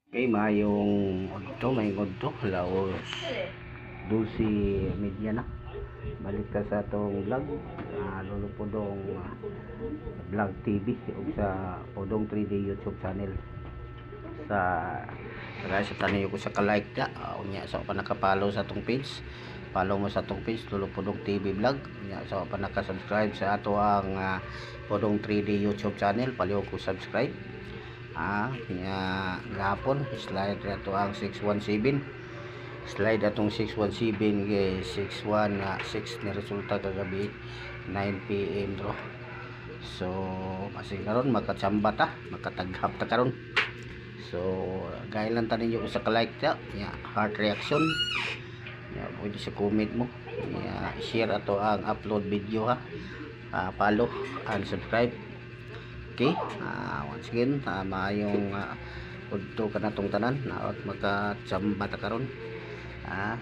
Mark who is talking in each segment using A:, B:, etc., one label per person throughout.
A: Okay, mayong udto, may udto, laos 12:30 na. Balik ka sa atong vlog, Lolo Podong Vlog TV o sa Podong 3D YouTube channel. Sa sa tanayo ko sa ka-like na, unya sa pa nakapollow sa atong page. Follow mo sa atong page Lolo Podong TV Vlog. Unya sa pa naka-subscribe sa ato ang Podong 3D YouTube channel, paliw ko subscribe. Gapon slide ato ang 617, slide atong 617 kay 616 na resulta kagabi 9 PM ro. So kasi karon makatsamba ta, makataghap ta karon. So gaya lang tanin yo sa ka-like ta, heart reaction, pwede sa comment mo, share ato ang upload video ha, follow and subscribe. Okay, once again, maayong udto ka na tong tanan na makatsamba ta karon.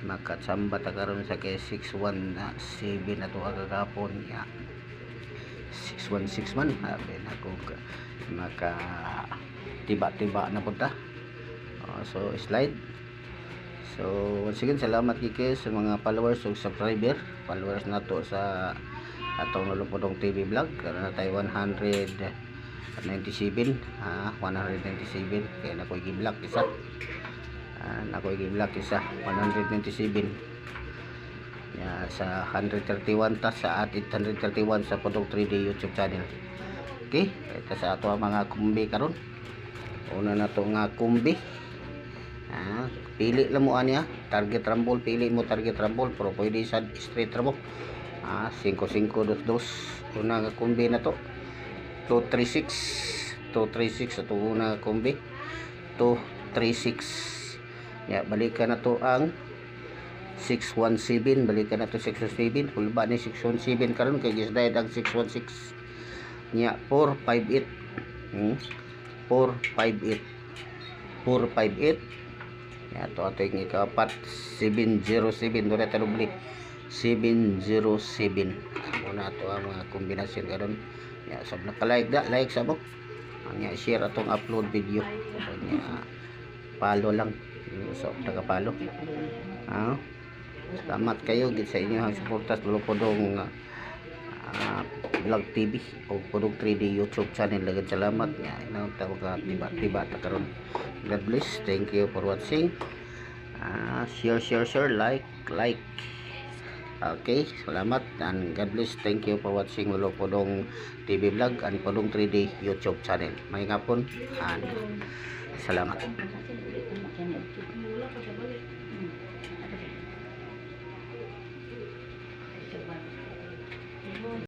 A: Makatsamba ta karon sa kay 617 ato kagapon 616 man ben ako maka tiba-tiba na punta. So slide. So once again, salamat kay sa mga followers ug followers nato sa atong Lolo Podong TV Vlog. Karon tayo 197 kaya nakoy gi-block isa, 197 sa 131 ta sa at 831 sa Podong 3D YouTube channel. Okay, ito sa ato mga kumbi karon. Una na to nga kumbi, pili lang mo niya target rumble, pili mo target rumble pero pwede sa straight rumble. 5-5-2-2 una nga kumbi na to. 236 ato una kombi 236. Balikan na to ang 617, balikan na to 617, hulba ni 617 karon kay gisdayad ang 616 458 to ato yung ikapat 707 doon na talubli 707. Muna to ang mga kombinasyon karon. Sab naka-like da, like sa mo. Share atong upload video. Follow lang. So taga-follow. Salamat kayo gid sa inyong suporta sa Lolo Podong Vlog TV o Podong 3D YouTube channel. Daghang salamat. Inaw ta ka tiba-tiba ta karon. God bless. Thank you for watching. Share, like. Okay, salamat and God bless. Thank you for watching Lolo Podong TV Vlog and Podong 3D YouTube channel. May ngapon and salamat.